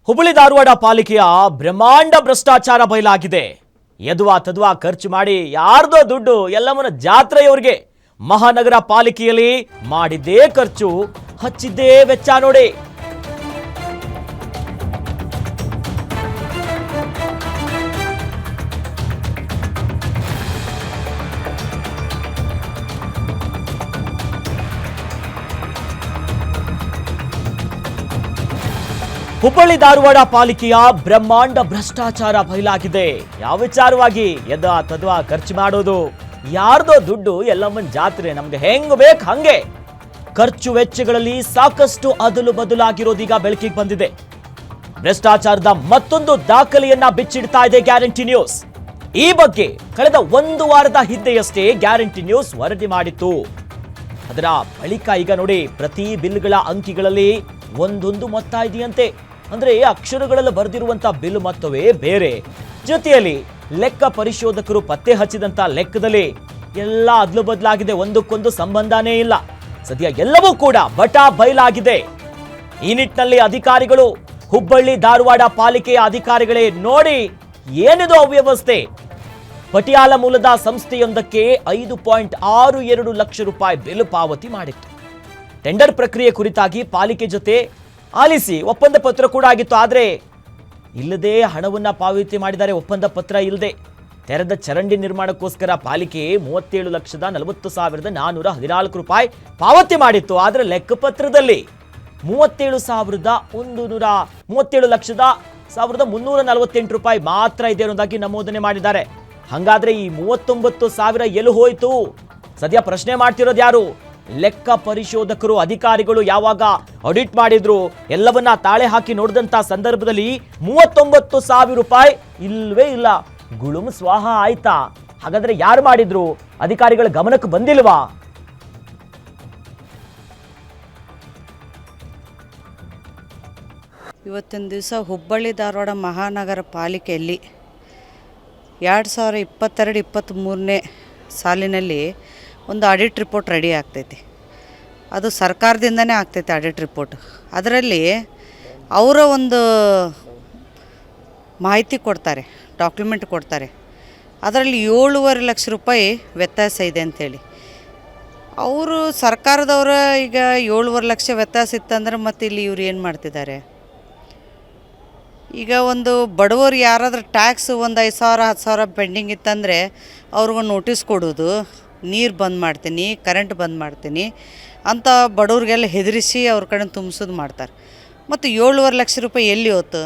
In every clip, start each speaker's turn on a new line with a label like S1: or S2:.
S1: ಹುಬ್ಬಳ್ಳಿ ಧಾರವಾಡ ಪಾಲಿಕೆಯ ಬ್ರಹ್ಮಾಂಡ ಭ್ರಷ್ಟಾಚಾರ ಬಯಲಾಗಿದೆ. ಯದುವಾ ತದುವಾ ಖರ್ಚು ಮಾಡಿ ಯಾರ್ದೋ ದುಡ್ಡು ಎಲ್ಲಮ್ಮನ ಜಾತ್ರೆಯವರಿಗೆ ಮಹಾನಗರ ಪಾಲಿಕೆಯಲ್ಲಿ ಮಾಡಿದ್ದೇ ಖರ್ಚು, ಹಚ್ಚಿದ್ದೇ ವೆಚ್ಚ ನೋಡಿ. ಹುಬ್ಬಳ್ಳಿ ಧಾರವಾಡ ಪಾಲಿಕೆಯ ಬ್ರಹ್ಮಾಂಡ ಭ್ರಷ್ಟಾಚಾರ ಬಯಲಾಗಿದೆ. ಯಾವ ವಿಚಾರವಾಗಿ? ಯದಾ ತದ್ವಾ ಖರ್ಚು ಮಾಡೋದು, ಯಾರ್ದೋ ದುಡ್ಡು ಎಲ್ಲಮ್ಮನ ಜಾತ್ರೆ ನಮ್ಗೆ ಹೆಂಗ್ ಬೇಕು ಹಂಗೆ. ಖರ್ಚು ವೆಚ್ಚಗಳಲ್ಲಿ ಸಾಕಷ್ಟು ಅದಲು ಬದಲಾಗಿರೋದೀಗ ಬೆಳಕಿಗೆ ಬಂದಿದೆ. ಭ್ರಷ್ಟಾಚಾರದ ಮತ್ತೊಂದು ದಾಖಲೆಯನ್ನ ಬಿಚ್ಚಿಡ್ತಾ ಇದೆ ಗ್ಯಾರಂಟಿ ನ್ಯೂಸ್. ಈ ಬಗ್ಗೆ ಕಳೆದ ಒಂದು ವಾರದ ಹಿಂದೆಯಷ್ಟೇ ಗ್ಯಾರಂಟಿ ನ್ಯೂಸ್ ವರದಿ ಮಾಡಿತ್ತು. ಅದರ ಬಳಿಕ ಈಗ ನೋಡಿ, ಪ್ರತಿ ಬಿಲ್ಗಳ ಅಂಕಿಗಳಲ್ಲಿ ಒಂದೊಂದು ಮೊತ್ತ ಇದೆಯಂತೆ. ಅಂದ್ರೆ ಅಕ್ಷರಗಳಲ್ಲಿ ಬರೆದಿರುವಂತ ಬಿಲ್ ಮೊತ್ತವೇ ಬೇರೆ. ಜೊತೆಯಲ್ಲಿ ಲೆಕ್ಕ ಪರಿಶೋಧಕರು ಪತ್ತೆ ಹಚ್ಚಿದಂತ ಲೆಕ್ಕದಲ್ಲಿ ಎಲ್ಲ ಅದ್ಲು ಬದಲಾಗಿದೆ, ಒಂದಕ್ಕೊಂದು ಸಂಬಂಧನೇ ಇಲ್ಲ. ಸದ್ಯ ಎಲ್ಲವೂ ಕೂಡ ಬಟಾ ಬಯಲಾಗಿದೆ. ಈ ನಿಟ್ಟಿನಲ್ಲಿ ಅಧಿಕಾರಿಗಳು, ಹುಬ್ಬಳ್ಳಿ ಧಾರವಾಡ ಪಾಲಿಕೆಯ ಅಧಿಕಾರಿಗಳೇ ನೋಡಿ, ಏನಿದು ಅವ್ಯವಸ್ಥೆ. ಪಟಿಯಾಲ ಮೂಲದ ಸಂಸ್ಥೆಯೊಂದಕ್ಕೆ 5.62 ಲಕ್ಷ ರೂಪಾಯಿ ಬಿಲ್ ಪಾವತಿ ಮಾಡಿತ್ತು. ಟೆಂಡರ್ ಪ್ರಕ್ರಿಯೆ ಕುರಿತಾಗಿ ಪಾಲಿಕೆ ಜೊತೆ ಆಲಿಸಿ ಒಪ್ಪಂದ ಪತ್ರ ಕೂಡ ಆಗಿತ್ತು. ಆದರೆ ಇಲ್ಲದೆ ಹಣವನ್ನ ಪಾವತಿ ಮಾಡಿದ್ದಾರೆ. ಒಪ್ಪಂದ ಪತ್ರ ಇಲ್ಲದೆ ತೆರೆದ ಚರಂಡಿ ನಿರ್ಮಾಣಕ್ಕೋಸ್ಕರ ಪಾಲಿಕೆ 37,40,414 ರೂಪಾಯಿ ಪಾವತಿ ಮಾಡಿತ್ತು. ಆದರೆ ಲೆಕ್ಕಪತ್ರದಲ್ಲಿ 37,148 ರೂಪಾಯಿ ಮಾತ್ರ ಇದೆ ಅನ್ನೋದಾಗಿ ನಮೂದನೆ ಮಾಡಿದ್ದಾರೆ. ಹಾಗಾದ್ರೆ ಈ 39,000 ಎಲ್ಲಿ ಹೋಯ್ತು? ಸದ್ಯ ಪ್ರಶ್ನೆ ಮಾಡ್ತಿರೋದು ಯಾರು? ಲೆಕ್ಕ ಪರಿಶೋಧಕರು, ಅಧಿಕಾರಿಗಳು ಯಾವಾಗ ಆಡಿಟ್ ಮಾಡಿದ್ರು, ಎಲ್ಲವನ್ನ ತಾಳೆ ಹಾಕಿ ನೋಡಿದಂತ ಸಂದರ್ಭದಲ್ಲಿ 39,000 ರೂಪಾಯಿ ಇಲ್ವೇ ಇಲ್ಲ. ಗುಳುಮ್ ಸ್ವಾಹ ಆಯ್ತಾ? ಹಾಗಾದ್ರೆ ಯಾರು ಮಾಡಿದ್ರು? ಅಧಿಕಾರಿಗಳ ಗಮನಕ್ಕೆ ಬಂದಿಲ್ವಾ?
S2: ಇವತ್ತಿನ ದಿವಸ ಹುಬ್ಬಳ್ಳಿ ಧಾರವಾಡ ಮಹಾನಗರ ಪಾಲಿಕೆಯಲ್ಲಿ 2022-23ನೇ ಸಾಲಿನಲ್ಲಿ ಒಂದು ಆಡಿಟ್ ರಿಪೋರ್ಟ್ ರೆಡಿ ಆಗ್ತೈತಿ. ಅದು ಸರ್ಕಾರದಿಂದನೇ ಆಗ್ತೈತೆ ಆಡಿಟ್ ರಿಪೋರ್ಟ್. ಅದರಲ್ಲಿ ಅವರ ಒಂದು ಮಾಹಿತಿ ಕೊಡ್ತಾರೆ, ಡಾಕ್ಯುಮೆಂಟ್ ಕೊಡ್ತಾರೆ. ಅದರಲ್ಲಿ 7.5 ಲಕ್ಷ ರೂಪಾಯಿ ವ್ಯತ್ಯಾಸ ಇದೆ ಅಂಥೇಳಿ. ಅವರು ಸರ್ಕಾರದವರ ಈಗ 7.5 ಲಕ್ಷ ವ್ಯತ್ಯಾಸ ಇತ್ತಂದ್ರೆ ಮತ್ತೆ ಇಲ್ಲಿ ಇವ್ರು ಏನು ಮಾಡ್ತಿದ್ದಾರೆ? ಈಗ ಒಂದು ಬಡವರು ಯಾರಾದ್ರೂ ಟ್ಯಾಕ್ಸ್ ಒಂದು 5,000 10,000 ಪೆಂಡಿಂಗ್ ಇತ್ತಂದರೆ ಅವ್ರಿಗೊಂದು ನೋಟಿಸ್ ಕೊಡೋದು, ನೀರು ಬಂದ್ ಮಾಡ್ತೀನಿ, ಕರೆಂಟ್ ಬಂದ್ ಮಾಡ್ತೀನಿ ಅಂತ ಬಡವ್ರಿಗೆಲ್ಲ ಹೆದರಿಸಿ ಅವ್ರ ಕಡೆ ತುಂಬಿಸೋದು ಮಾಡ್ತಾರೆ. ಮತ್ತು 7.5 ಲಕ್ಷ ರೂಪಾಯಿ ಎಲ್ಲಿ ಹೋಯ್ತು?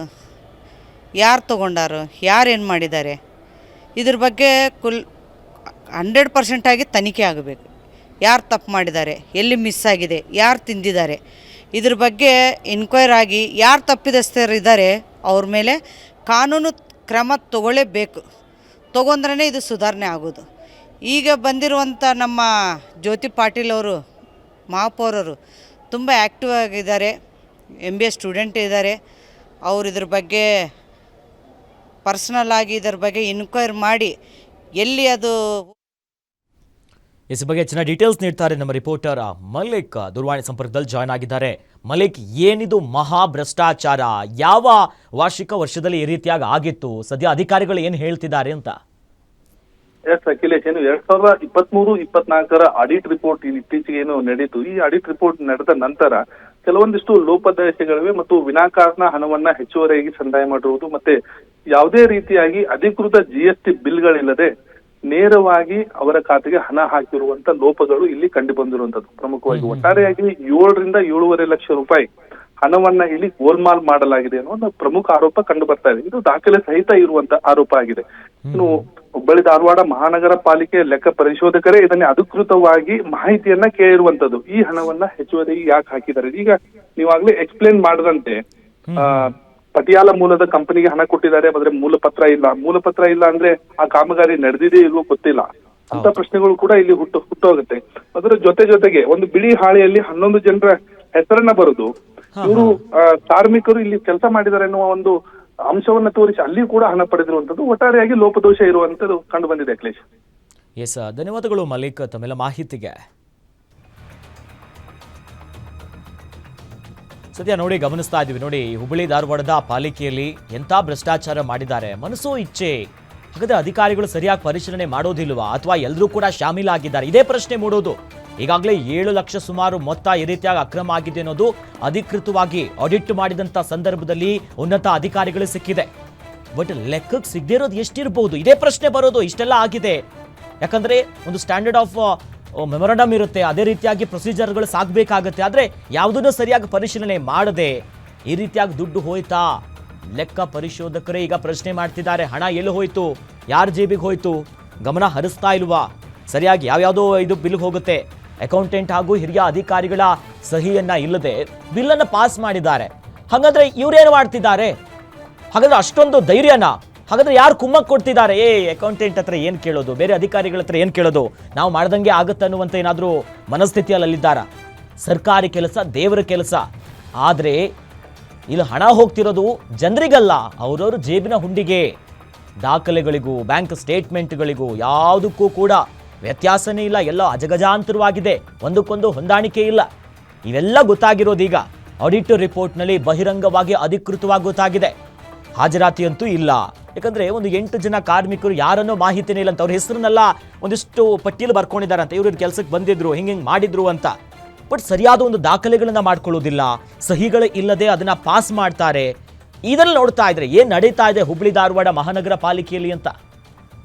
S2: ಯಾರು ತೊಗೊಂಡಾರು? ಯಾರು ಏನು ಮಾಡಿದ್ದಾರೆ? ಇದ್ರ ಬಗ್ಗೆ 100% ಆಗಿ ತನಿಖೆ ಆಗಬೇಕು. ಯಾರು ತಪ್ಪು ಮಾಡಿದ್ದಾರೆ, ಎಲ್ಲಿ ಮಿಸ್ ಆಗಿದೆ, ಯಾರು ತಿಂದಿದ್ದಾರೆ, ಇದ್ರ ಬಗ್ಗೆ ಎನ್ಕ್ವೈರ್ ಆಗಿ ಯಾರು ತಪ್ಪಿದಸ್ಥರಿದ್ದಾರೆ ಅವ್ರ ಮೇಲೆ ಕಾನೂನು ಕ್ರಮ ತಗೊಳ್ಳೇಬೇಕು. ತೊಗೊಂಡ್ರೇ ಇದು ಸುಧಾರಣೆ ಆಗೋದು. ಈಗ ಬಂದಿರುವಂಥ ನಮ್ಮ ಜ್ಯೋತಿ ಪಾಟೀಲ್ ಅವರು, ಮಹಾಪೌರರು ತುಂಬ ಆ್ಯಕ್ಟಿವ್ ಆಗಿದ್ದಾರೆ, MBA ಸ್ಟೂಡೆಂಟ್ ಇದ್ದಾರೆ. ಅವರು ಇದ್ರ ಬಗ್ಗೆ ಪರ್ಸನಲ್ ಆಗಿ ಇದ್ರ ಬಗ್ಗೆ ಎನ್ಕ್ವೈರ್ ಮಾಡಿ ಎಲ್ಲಿ ಅದು
S1: ಇದ್ರ ಬಗ್ಗೆ ಹೆಚ್ಚಿನ ಡೀಟೇಲ್ಸ್ ನೀಡ್ತಾರೆ ನಮ್ಮ ರಿಪೋರ್ಟರ್ ಮಲಿಕ್. ದೂರವಾಣಿ ಸಂಪರ್ಕದಲ್ಲಿ ಜಾಯ್ನ್ ಆಗಿದ್ದಾರೆ. ಮಲಿಕ್, ಏನಿದು ಮಹಾ ಭ್ರಷ್ಟಾಚಾರ? ಯಾವ ವಾರ್ಷಿಕ ವರ್ಷದಲ್ಲಿ ಈ ರೀತಿಯಾಗಿ ಆಗಿತ್ತು? ಸದ್ಯ ಅಧಿಕಾರಿಗಳು ಏನು ಹೇಳ್ತಿದ್ದಾರೆ ಅಂತ?
S3: ಎಸ್ ಅಖಿಲೇಶ್, ಏನು 2023-24 ಆಡಿಟ್ ರಿಪೋರ್ಟ್ ಇತ್ತೀಚೆಗೆ ಏನು ನಡೀತು. ಈ ಆಡಿಟ್ ರಿಪೋರ್ಟ್ ನಡೆದ ನಂತರ ಕೆಲವೊಂದಿಷ್ಟು ಲೋಪದೋಷಗಳಿವೆ ಮತ್ತು ವಿನಾಕಾರಣ ಹಣವನ್ನ ಹೆಚ್ಚುವರಿಯಾಗಿ ಸಂದಾಯ ಮಾಡಿರುವುದು, ಮತ್ತೆ ಯಾವುದೇ ರೀತಿಯಾಗಿ ಅಧಿಕೃತ GST ಬಿಲ್ಗಳಿಲ್ಲದೆ ನೇರವಾಗಿ ಅವರ ಖಾತೆಗೆ ಹಣ ಹಾಕಿರುವಂತ ಲೋಪಗಳು ಇಲ್ಲಿ ಕಂಡು ಬಂದಿರುವಂತದ್ದು. ಪ್ರಮುಖವಾಗಿ ಒಟ್ಟಾರೆಯಾಗಿ 7ರಿಂದ 7.5 ಲಕ್ಷ ರೂಪಾಯಿ ಹಣವನ್ನ ಇಲ್ಲಿ ಗೋಲ್ಮಾಲ್ ಮಾಡಲಾಗಿದೆ ಅನ್ನೋ ಒಂದು ಪ್ರಮುಖ ಆರೋಪ ಕಂಡು ಬರ್ತಾ ಇದೆ. ಇದು ದಾಖಲೆ ಸಹಿತ ಇರುವಂತ ಆರೋಪ ಆಗಿದೆ. ಇನ್ನು ಹುಬ್ಬಳ್ಳಿ ಧಾರವಾಡ ಮಹಾನಗರ ಪಾಲಿಕೆ ಲೆಕ್ಕ ಪರಿಶೋಧಕರೇ ಇದನ್ನೇ ಅಧಿಕೃತವಾಗಿ ಮಾಹಿತಿಯನ್ನ ಕೇಳಿರುವಂತದ್ದು. ಈ ಹಣವನ್ನ ಹೆಚ್ಚುವರಿ ಯಾಕೆ ಹಾಕಿದ್ದಾರೆ? ಈಗ ನೀವಾಗ್ಲೇ ಎಕ್ಸ್ಪ್ಲೇನ್ ಮಾಡದಂತೆ ಪಟಿಯಾಲ ಮೂಲದ ಕಂಪನಿಗೆ ಹಣ ಕೊಟ್ಟಿದ್ದಾರೆ, ಆದ್ರೆ ಮೂಲಪತ್ರ ಇಲ್ಲ ಅಂದ್ರೆ ಆ ಕಾಮಗಾರಿ ನಡೆದಿದೆ ಇಲ್ವೋ ಗೊತ್ತಿಲ್ಲ ಅಂತ ಪ್ರಶ್ನೆಗಳು ಕೂಡ ಇಲ್ಲಿ ಹುಟ್ಟೋಗುತ್ತೆ. ಅದರ ಜೊತೆಗೆ ಒಂದು ಬಿಳಿ ಹಾಳೆಯಲ್ಲಿ 11 ಜನರ ಹೆಸರನ್ನ ಬರೆದು ಇವರು ಕಾರ್ಮಿಕರು ಇಲ್ಲಿ ಕೆಲಸ ಮಾಡಿದ್ದಾರೆ ಎನ್ನುವ ಒಂದು ಅಂಶವನ್ನ ತೋರಿಸಿ ಅಲ್ಲಿ ಕೂಡ ಹಣ ಪಡೆದಿರುವಂತದ್ದು. ಒಟ್ಟಾರೆಯಾಗಿ ಲೋಪದೋಷ ಇರುವಂತದ್ದು ಕಂಡು ಬಂದಿದೆ ಅಖಿಲೇಶ್.
S1: ಎಸ್, ಧನ್ಯವಾದಗಳು ಮಲಿಕ್ ತಮ್ಮೆಲ್ಲ ಮಾಹಿತಿಗೆ. ಸದ್ಯ ನೋಡಿ ಗಮನಿಸ್ತಾ ಇದೀವಿ ನೋಡಿ ಹುಬ್ಬಳ್ಳಿ ಧಾರವಾಡದ ಪಾಲಿಕೆಯಲ್ಲಿ ಎಂಥ ಭ್ರಷ್ಟಾಚಾರ ಮಾಡಿದ್ದಾರೆ, ಮನಸ್ಸೋ ಇಚ್ಛೆ. ಹಾಗಾದ್ರೆ ಅಧಿಕಾರಿಗಳು ಸರಿಯಾಗಿ ಪರಿಶೀಲನೆ ಮಾಡೋದಿಲ್ವಾ ಅಥವಾ ಎಲ್ಲರೂ ಕೂಡ ಶಾಮೀಲಾಗಿದ್ದಾರೆ? ಇದೇ ಪ್ರಶ್ನೆ ಮೂಡೋದು. ಈಗಾಗಲೇ 7 ಲಕ್ಷ ಸುಮಾರು ಮೊತ್ತ ಈ ರೀತಿಯಾಗಿ ಅಕ್ರಮ ಆಗಿದೆ ಅನ್ನೋದು ಅಧಿಕೃತವಾಗಿ ಆಡಿಟ್ ಮಾಡಿದಂಥ ಸಂದರ್ಭದಲ್ಲಿ ಉನ್ನತ ಅಧಿಕಾರಿಗಳು ಸಿಕ್ಕಿದೆ. ಬಟ್ ಲೆಕ್ಕಕ್ಕೆ ಸಿಗದೇ ಇರೋದು ಎಷ್ಟಿರ್ಬೋದು? ಇದೇ ಪ್ರಶ್ನೆ ಬರೋದು. ಇಷ್ಟೆಲ್ಲ ಆಗಿದೆ ಯಾಕಂದ್ರೆ ಒಂದು ಸ್ಟ್ಯಾಂಡರ್ಡ್ ಆಫ್ ಮೆಮೊರಂಡಮ್ ಇರುತ್ತೆ, ಅದೇ ರೀತಿಯಾಗಿ ಪ್ರೊಸೀಜರ್ಗಳು ಸಾಗಬೇಕಾಗತ್ತೆ. ಆದರೆ ಯಾವುದನ್ನು ಸರಿಯಾಗಿ ಪರಿಶೀಲನೆ ಮಾಡದೆ ಈ ರೀತಿಯಾಗಿ ದುಡ್ಡು ಹೋಯ್ತಾ? ಲೆಕ್ಕ ಪರಿಶೋಧಕರೇ ಈಗ ಪ್ರಶ್ನೆ ಮಾಡ್ತಿದ್ದಾರೆ, ಹಣ ಎಲ್ಲಿ ಹೋಯ್ತು, ಯಾರ ಜೇಬಿಗೆ ಹೋಯ್ತು, ಗಮನ ಹರಿಸ್ತಾ ಇಲ್ವಾ? ಸರಿಯಾಗಿ ಯಾವ್ಯಾವುದೋ ಇದು ಬಿಲ್ ಹೋಗುತ್ತೆ, ಅಕೌಂಟೆಂಟ್ ಹಾಗೂ ಹಿರಿಯ ಅಧಿಕಾರಿಗಳ ಸಹಿಯನ್ನ ಇಲ್ಲದೆ ಬಿಲ್ಲನ್ನು ಪಾಸ್ ಮಾಡಿದ್ದಾರೆ. ಹಾಗಾದ್ರೆ ಇವ್ರೇನು ಮಾಡ್ತಿದ್ದಾರೆ? ಹಾಗಾದ್ರೆ ಅಷ್ಟೊಂದು ಧೈರ್ಯನ? ಹಾಗಾದ್ರೆ ಯಾರು ಕುಮ್ಮಕ್ ಕೊಡ್ತಿದ್ದಾರೆ? ಅಕೌಂಟೆಂಟ್ ಹತ್ರ ಏನು ಕೇಳೋದು, ಬೇರೆ ಅಧಿಕಾರಿಗಳ ಹತ್ರ ಏನು ಕೇಳೋದು, ನಾವು ಮಾಡ್ದಂಗೆ ಆಗುತ್ತೆ ಅನ್ನುವಂಥ ಏನಾದರೂ ಮನಸ್ಥಿತಿಯಲ್ಲಿದ್ದಾರ? ಸರ್ಕಾರಿ ಕೆಲಸ ದೇವರ ಕೆಲಸ. ಆದರೆ ಇಲ್ಲಿ ಹಣ ಹೋಗ್ತಿರೋದು ಜನರಿಗಲ್ಲ, ಅವರವ್ರ ಜೇಬಿನ ಹುಂಡಿಗೆ. ದಾಖಲೆಗಳಿಗೂ ಬ್ಯಾಂಕ್ ಸ್ಟೇಟ್ಮೆಂಟ್ಗಳಿಗೂ ಯಾವುದಕ್ಕೂ ಕೂಡ ವ್ಯತ್ಯಾಸನೇ ಇಲ್ಲ, ಎಲ್ಲ ಅಜಗಜಾಂತರವಾಗಿದೆ, ಒಂದಕ್ಕೊಂದು ಹೊಂದಾಣಿಕೆ ಇಲ್ಲ. ಇವೆಲ್ಲ ಗೊತ್ತಾಗಿರೋದೀಗ ಆಡಿಟ್ ರಿಪೋರ್ಟ್ನಲ್ಲಿ ಬಹಿರಂಗವಾಗಿ ಅಧಿಕೃತವಾಗಿ ಗೊತ್ತಾಗಿದೆ. ಹಾಜರಾತಿಯಂತೂ ಇಲ್ಲ, ಯಾಕಂದ್ರೆ ಒಂದು 8 ಜನ ಕಾರ್ಮಿಕರು ಯಾರನ್ನೋ ಮಾಹಿತಿನೇ ಇಲ್ಲ ಅಂತ ಅವ್ರ ಹೆಸರನ್ನೆಲ್ಲ ಒಂದಿಷ್ಟು ಪಟ್ಟಿಯಲ್ಲಿ ಬರ್ಕೊಂಡಿದ್ದಾರೆ ಅಂತ, ಇವ್ರ ಕೆಲಸಕ್ಕೆ ಬಂದಿದ್ರು, ಹಿಂಗೆ ಮಾಡಿದ್ರು ಅಂತ. ಬಟ್ ಸರಿಯಾದ ಒಂದು ದಾಖಲೆಗಳನ್ನ ಮಾಡ್ಕೊಳ್ಳೋದಿಲ್ಲ, ಸಹಿಗಳು ಇಲ್ಲದೆ ಅದನ್ನ ಪಾಸ್ ಮಾಡ್ತಾರೆ. ಇದನ್ನು ನೋಡ್ತಾ ಇದ್ರೆ ಏನ್ ನಡೀತಾ ಇದೆ ಹುಬ್ಬಳ್ಳಿ ಧಾರವಾಡ ಮಹಾನಗರ ಪಾಲಿಕೆಯಲ್ಲಿ ಅಂತ.